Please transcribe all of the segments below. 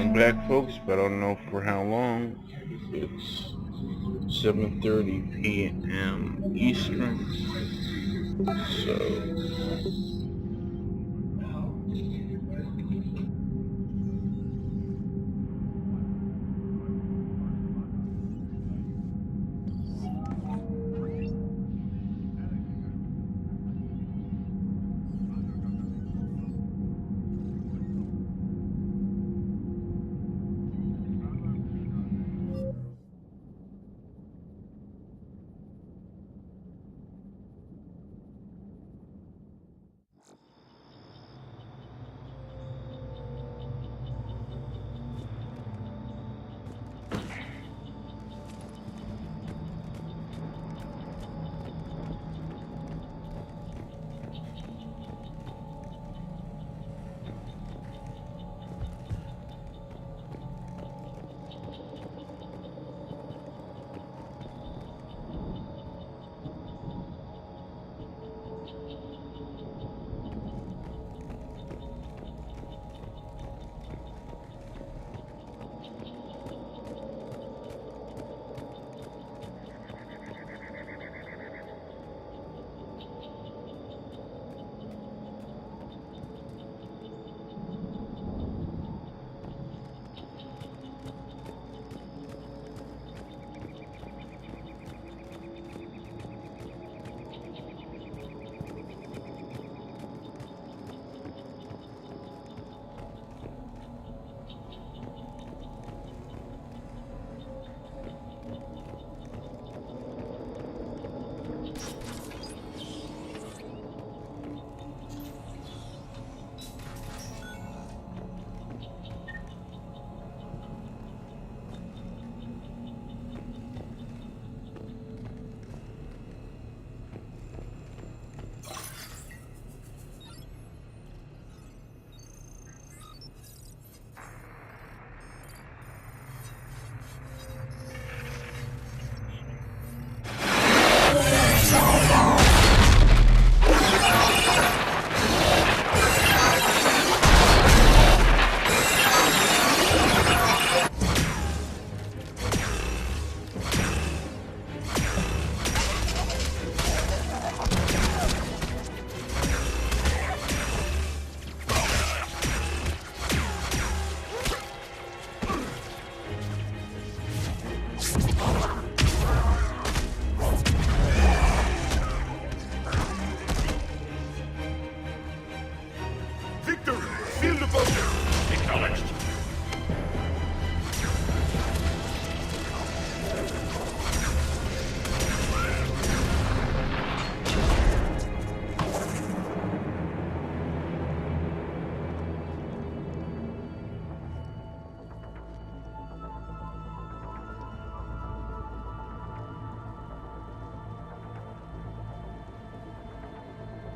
black folks, but I don't know for how long. It's 7:30 p.m. Eastern. So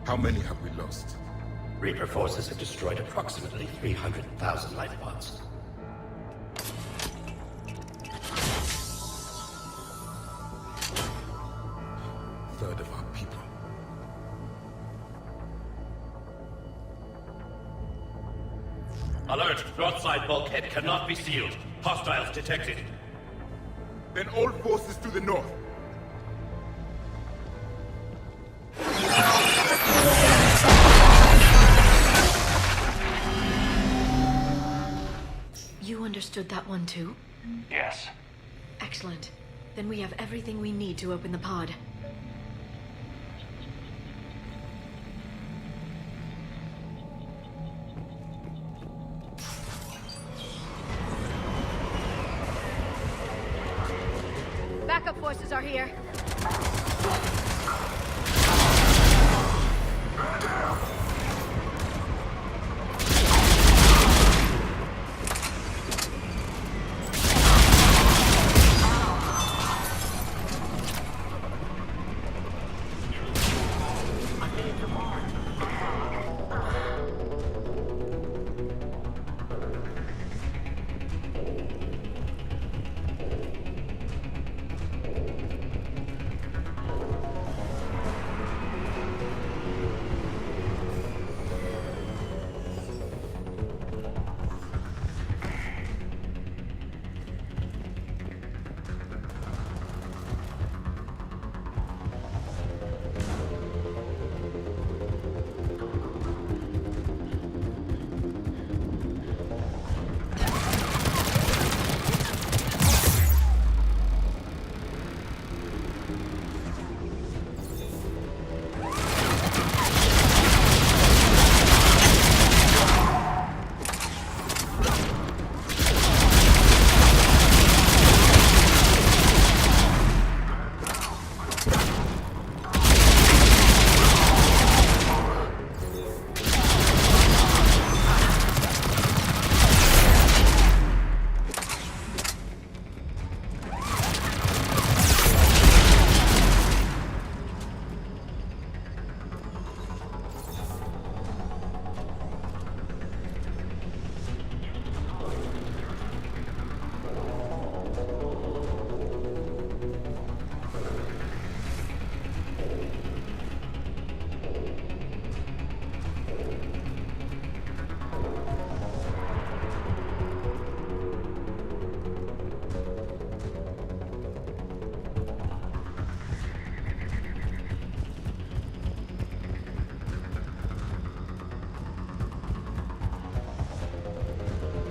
how many have we lost? Reaper forces have destroyed approximately 300,000 life pods. Third of our people. Alert! North side bulkhead cannot be sealed. Hostiles detected. Then all forces to the north. You understood that one too? Yes. Excellent. Then we have everything we need to open the pod. Backup forces are here.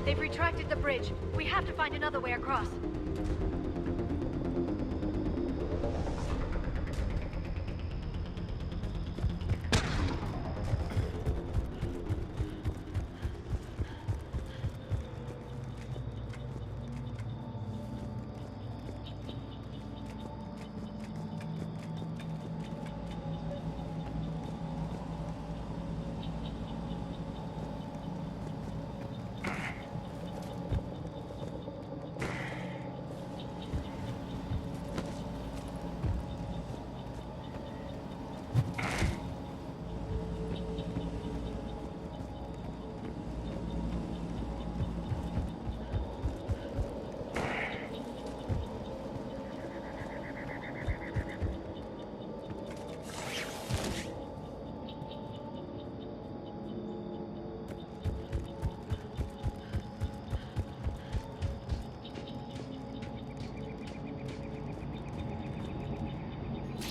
They've retracted the bridge. We have to find another way across.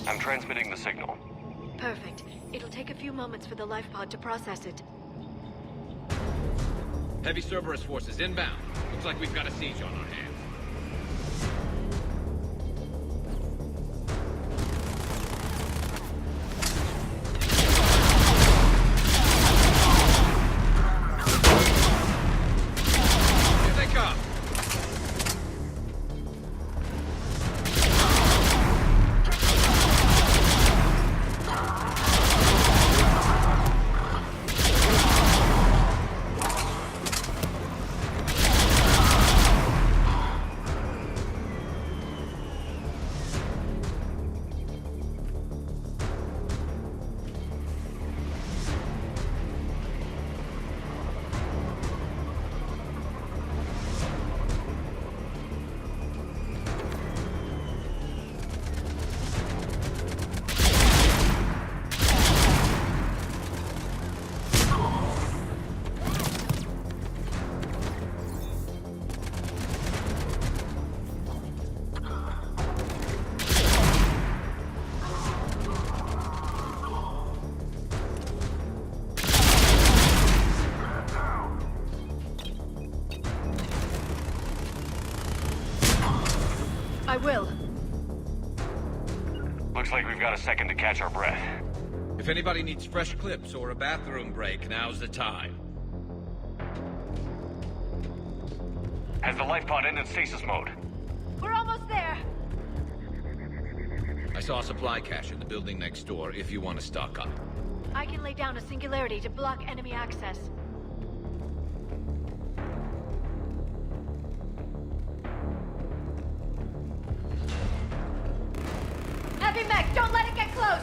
I'm transmitting the signal. Perfect. It'll take a few moments for the life pod to process it. Heavy Cerberus forces inbound. Looks like we've got a siege on our hands. Here they come! I will. Looks like we've got a second to catch our breath. If anybody needs fresh clips or a bathroom break, now's the time. Has the life pod ended stasis mode? We're almost there. I saw a supply cache in the building next door if you want to stock up. I can lay down a singularity to block enemy access. Heavy mech, don't let it get close!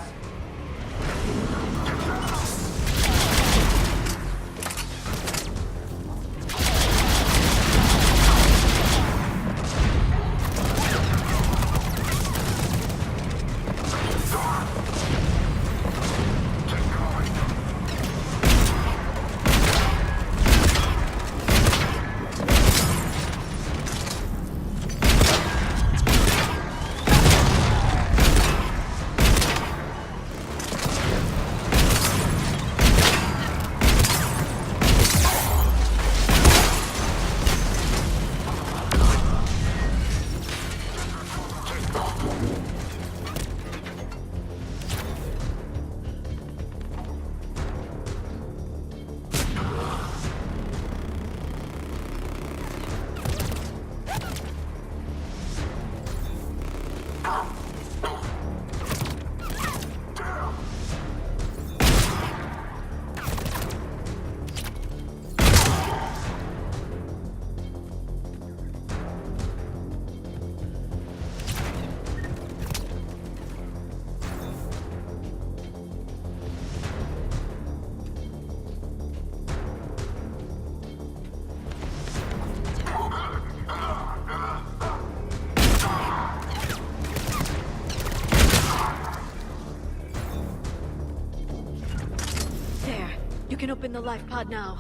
You can open the life pod now.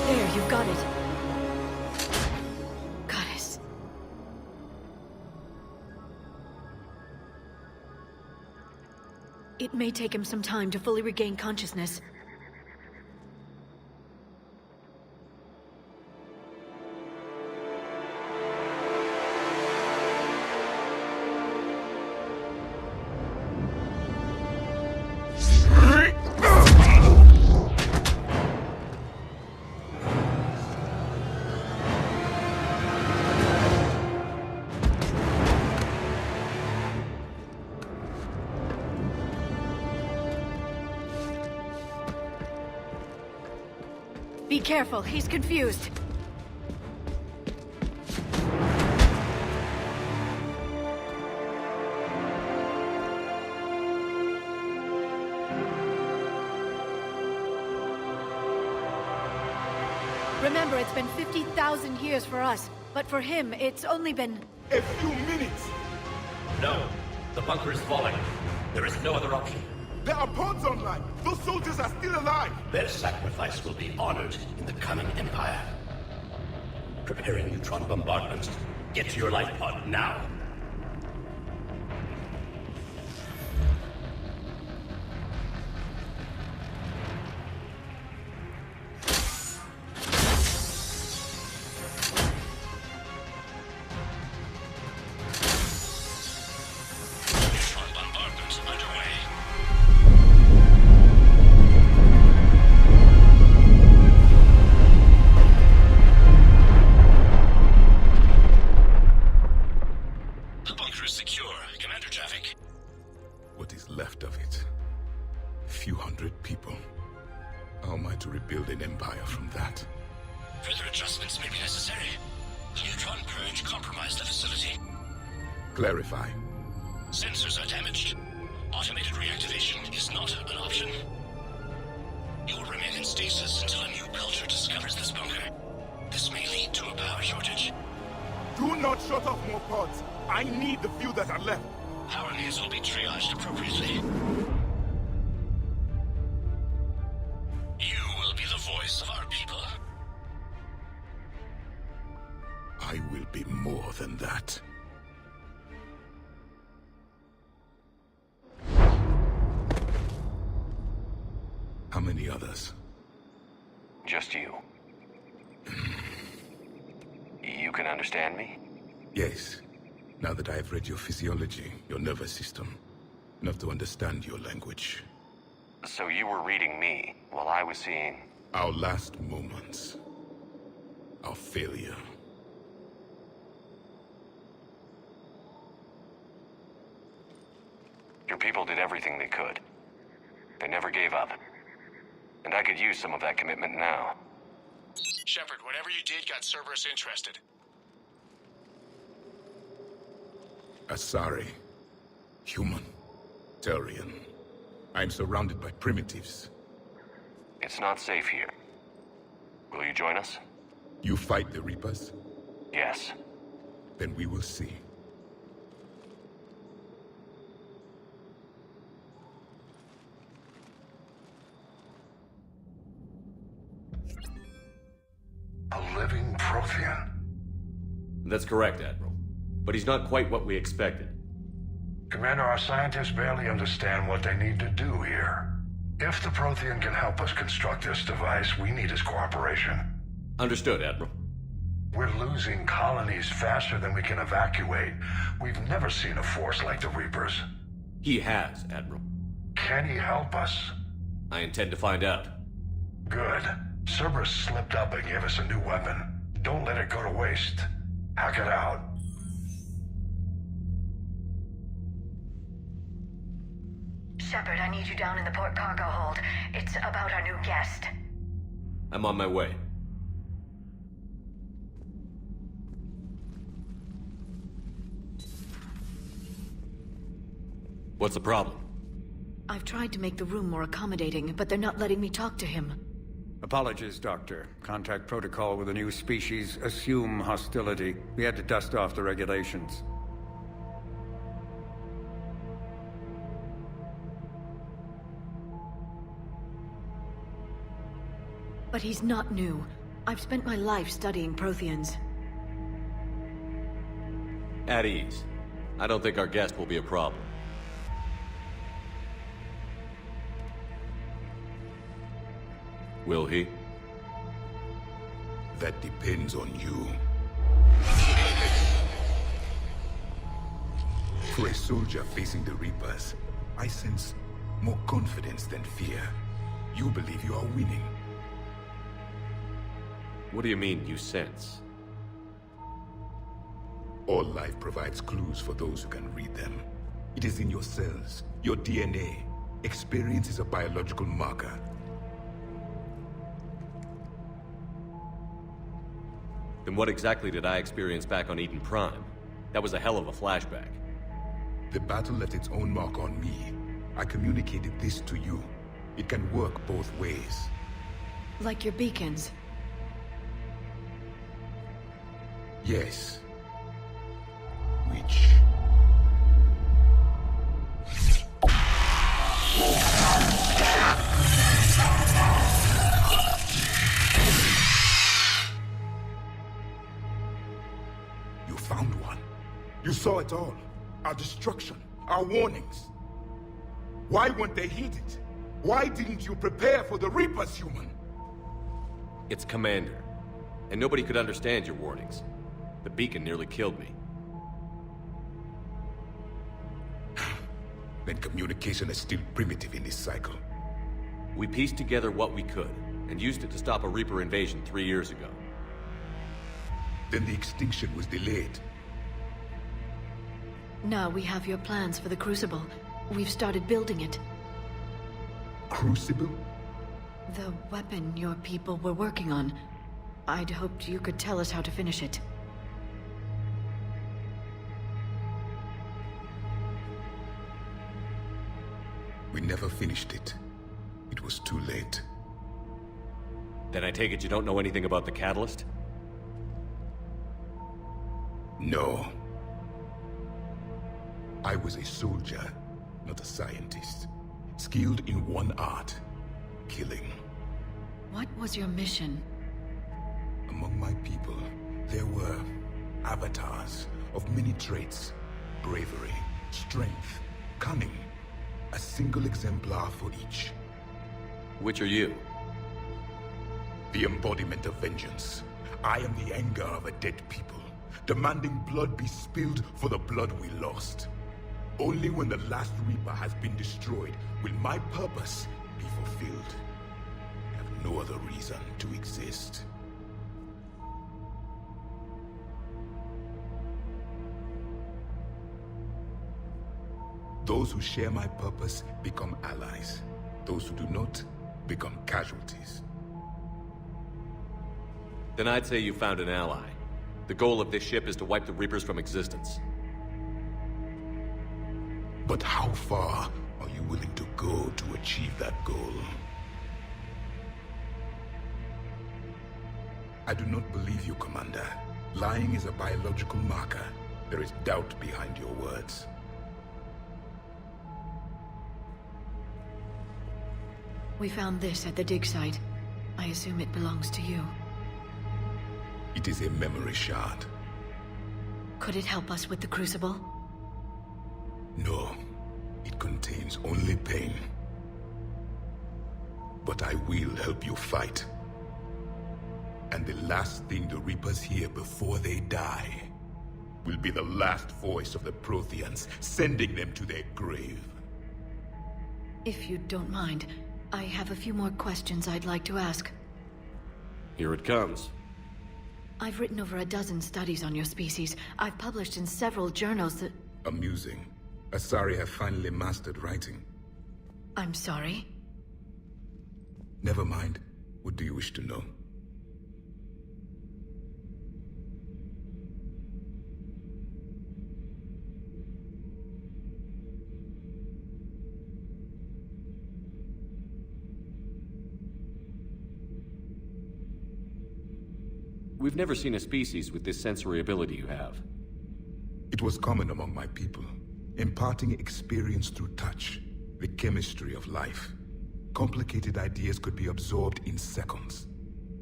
There, you've got it. It may take him some time to fully regain consciousness. Be careful, he's confused. Remember, it's been 50,000 years for us, but for him, it's only been... A few minutes! No. The bunker is falling. There is no other option. There are pods online! Those soldiers are still alive! Their sacrifice will be honored in the coming Empire. Preparing neutron bombardment. Get to your life pod now. Neutron bombardment underway. The bunker is secure, Commander Traffic. What is left of it? A few hundred people. How am I to rebuild an empire from that? Further adjustments may be necessary. The neutron purge compromised the facility. Clarify. Sensors are damaged. Automated reactivation is not an option. You will remain in stasis until a new culture discovers this bunker. This may lead to a power shortage. Do not shut off more pods! I need the few that are left! Power needs will be triaged appropriately. You will be the voice of our people. I will be more than that. How many others? Just you. You can understand me? Yes. Now that I have read your physiology, your nervous system, enough to understand your language. So you were reading me while I was seeing... Our last moments. Our failure. Your people did everything they could. They never gave up. And I could use some of that commitment now. Shepard, whatever you did got Cerberus interested. Asari. Human. Turian. I'm surrounded by primitives. It's not safe here. Will you join us? You fight the Reapers? Yes. Then we will see. A living Prothean. That's correct, Admiral. But he's not quite what we expected. Commander, our scientists barely understand what they need to do here. If the Prothean can help us construct this device, we need his cooperation. Understood, Admiral. We're losing colonies faster than we can evacuate. We've never seen a force like the Reapers. He has, Admiral. Can he help us? I intend to find out. Good. Cerberus slipped up and gave us a new weapon. Don't let it go to waste. Hack it out. Shepard, I need you down in the port cargo hold. It's about our new guest. I'm on my way. What's the problem? I've tried to make the room more accommodating, but they're not letting me talk to him. Apologies, Doctor. Contact protocol with a new species. Assume hostility. We had to dust off the regulations. But he's not new. I've spent my life studying Protheans. At ease. I don't think our guest will be a problem. Will he? That depends on you. For a soldier facing the Reapers, I sense more confidence than fear. You believe you are winning. What do you mean, you sense? All life provides clues for those who can read them. It is in your cells, your DNA. Experience is a biological marker. Then what exactly did I experience back on Eden Prime? That was a hell of a flashback. The battle left its own mark on me. I communicated this to you. It can work both ways. Like your beacons. Yes. Which... You found one. You saw it all. Our destruction, our warnings. Why weren't they heeded? Why didn't you prepare for the Reapers, human? It's Commander. And nobody could understand your warnings. The beacon nearly killed me. Then communication is still primitive in this cycle. We pieced together what we could, and used it to stop a Reaper invasion 3 years ago. Then the extinction was delayed. Now we have your plans for the Crucible. We've started building it. Crucible? The weapon your people were working on. I'd hoped you could tell us how to finish it. We never finished it. It was too late. Then I take it you don't know anything about the catalyst? No. I was a soldier, not a scientist. Skilled in one art, killing. What was your mission? Among my people, there were avatars of many traits. Bravery, strength, cunning. A single exemplar for each. Which are you? The embodiment of vengeance. I am the anger of a dead people, demanding blood be spilled for the blood we lost. Only when the last Reaper has been destroyed will my purpose be fulfilled. I have no other reason to exist. Those who share my purpose become allies. Those who do not become casualties. Then I'd say you found an ally. The goal of this ship is to wipe the Reapers from existence. But how far are you willing to go to achieve that goal? I do not believe you, Commander. Lying is a biological marker. There is doubt behind your words. We found this at the dig site. I assume it belongs to you. It is a memory shard. Could it help us with the Crucible? No. It contains only pain. But I will help you fight. And the last thing the Reapers hear before they die will be the last voice of the Protheans, sending them to their grave. If you don't mind, I have a few more questions I'd like to ask. Here it comes. I've written over a dozen studies on your species. I've published in several journals that... Amusing. Asari have finally mastered writing. I'm sorry? Never mind. What do you wish to know? We've never seen a species with this sensory ability you have. It was common among my people, imparting experience through touch, the chemistry of life. Complicated ideas could be absorbed in seconds.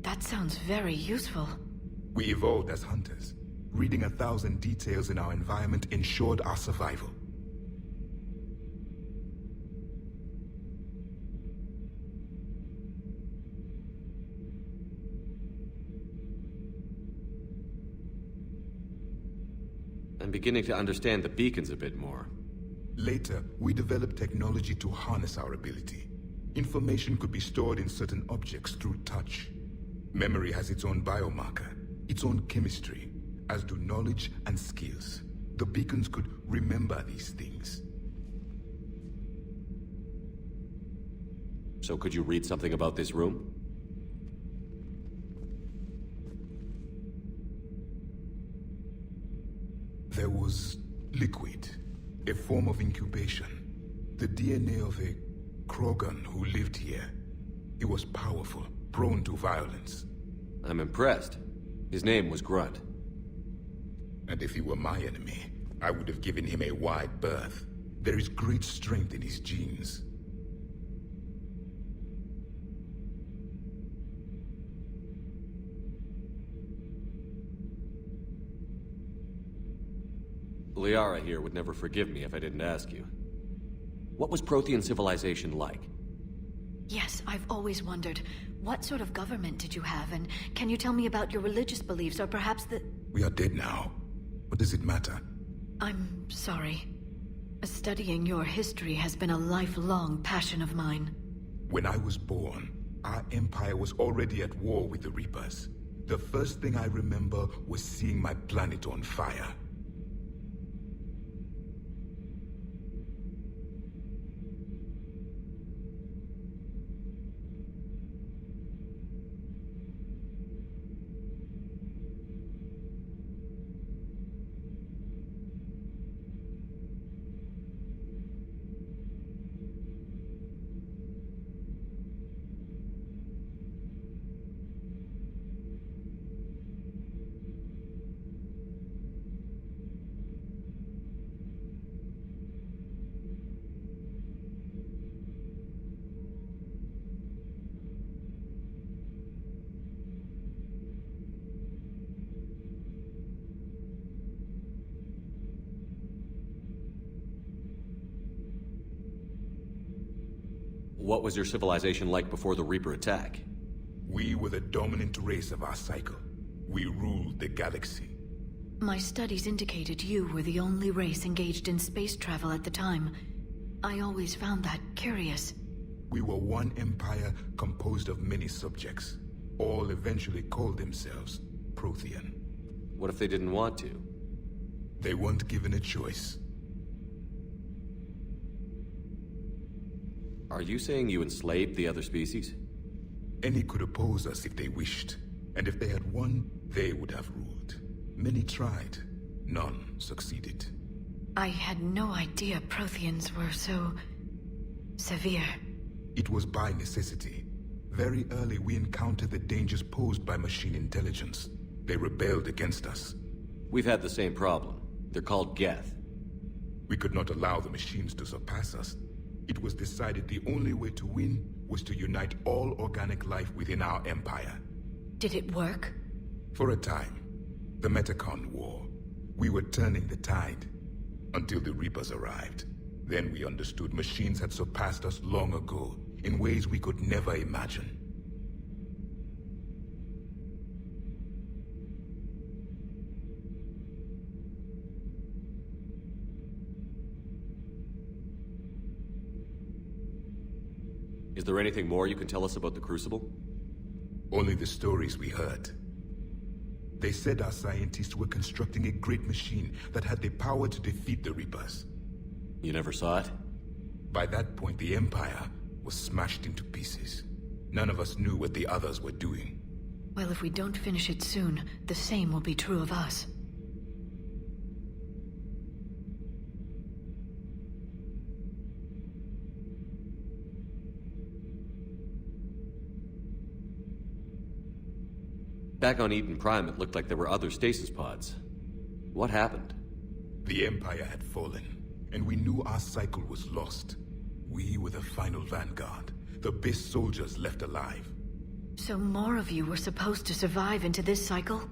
That sounds very useful. We evolved as hunters. Reading 1,000 details in our environment ensured our survival. I'm beginning to understand the beacons a bit more. Later, we developed technology to harness our ability. Information could be stored in certain objects through touch. Memory has its own biomarker, its own chemistry, as do knowledge and skills. The beacons could remember these things. So could you read something about this room? There was liquid, a form of incubation. The DNA of a Krogan who lived here. He was powerful, prone to violence. I'm impressed. His name was Grunt. And if he were my enemy, I would have given him a wide berth. There is great strength in his genes. Liara here would never forgive me if I didn't ask you. What was Prothean civilization like? Yes, I've always wondered, what sort of government did you have, and can you tell me about your religious beliefs, or perhaps the... We are dead now. What does it matter? I'm sorry. Studying your history has been a lifelong passion of mine. When I was born, our empire was already at war with the Reapers. The first thing I remember was seeing my planet on fire. What was your civilization like before the Reaper attack? We were the dominant race of our cycle. We ruled the galaxy. My studies indicated you were the only race engaged in space travel at the time. I always found that curious. We were one empire composed of many subjects. All eventually called themselves Prothean. What if they didn't want to? They weren't given a choice. Are you saying you enslaved the other species? Any could oppose us if they wished. And if they had won, they would have ruled. Many tried. None succeeded. I had no idea Protheans were so... severe. It was by necessity. Very early we encountered the dangers posed by machine intelligence. They rebelled against us. We've had the same problem. They're called Geth. We could not allow the machines to surpass us. It was decided the only way to win was to unite all organic life within our empire. Did it work? For a time. The Metacon War. We were turning the tide. Until the Reapers arrived. Then we understood machines had surpassed us long ago, in ways we could never imagine. Is there anything more you can tell us about the Crucible? Only the stories we heard. They said our scientists were constructing a great machine that had the power to defeat the Reapers. You never saw it? By that point, the Empire was smashed into pieces. None of us knew what the others were doing. Well, if we don't finish it soon, the same will be true of us. Back on Eden Prime, it looked like there were other stasis pods. What happened? The Empire had fallen, and we knew our cycle was lost. We were the final vanguard, the best soldiers left alive. So more of you were supposed to survive into this cycle?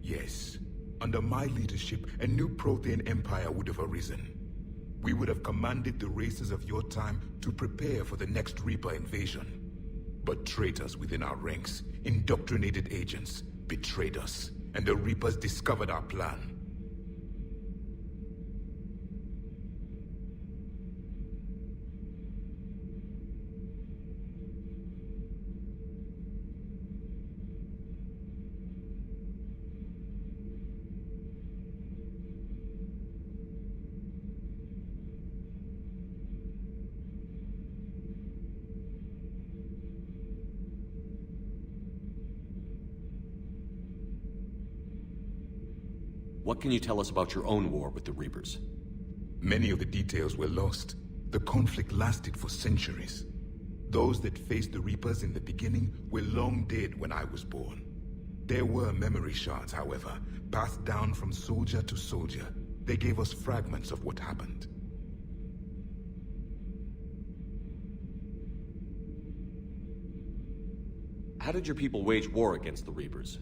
Yes. Under my leadership, a new Prothean Empire would have arisen. We would have commanded the races of your time to prepare for the next Reaper invasion. But traitors within our ranks, indoctrinated agents, betrayed us, and the Reapers discovered our plan. What can you tell us about your own war with the Reapers? Many of the details were lost. The conflict lasted for centuries. Those that faced the Reapers in the beginning were long dead when I was born. There were memory shards, however, passed down from soldier to soldier. They gave us fragments of what happened. How did your people wage war against the Reapers?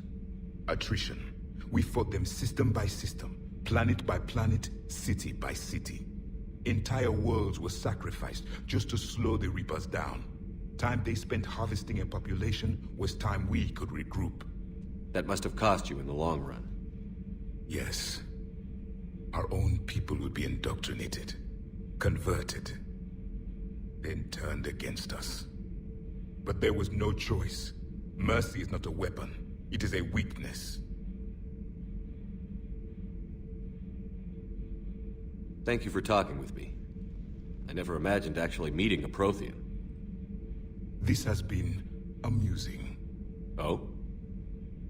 Attrition. We fought them system by system, planet by planet, city by city. Entire worlds were sacrificed just to slow the Reapers down. Time they spent harvesting a population was time we could regroup. That must have cost you in the long run. Yes. Our own people would be indoctrinated, converted, then turned against us. But there was no choice. Mercy is not a weapon. It is a weakness. Thank you for talking with me. I never imagined actually meeting a Prothean. This has been amusing. Oh?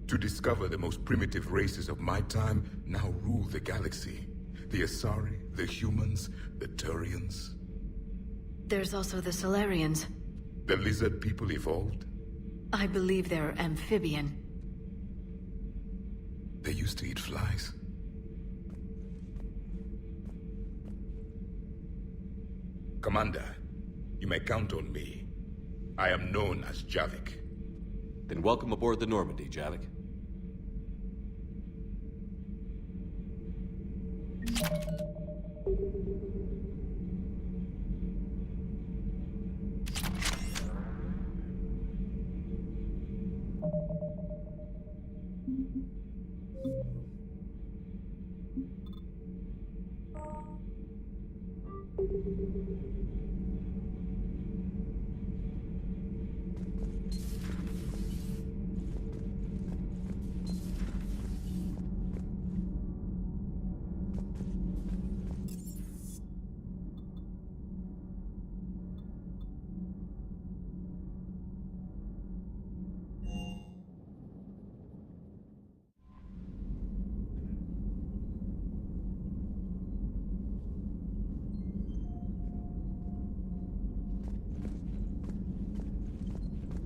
To discover the most primitive races of my time now rule the galaxy. The Asari, the humans, the Turians. There's also the Solarians. The lizard people evolved? I believe they're amphibian. They used to eat flies. Commander, you may count on me. I am known as Javik. Then welcome aboard the Normandy, Javik.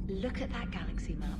Look at that galaxy map.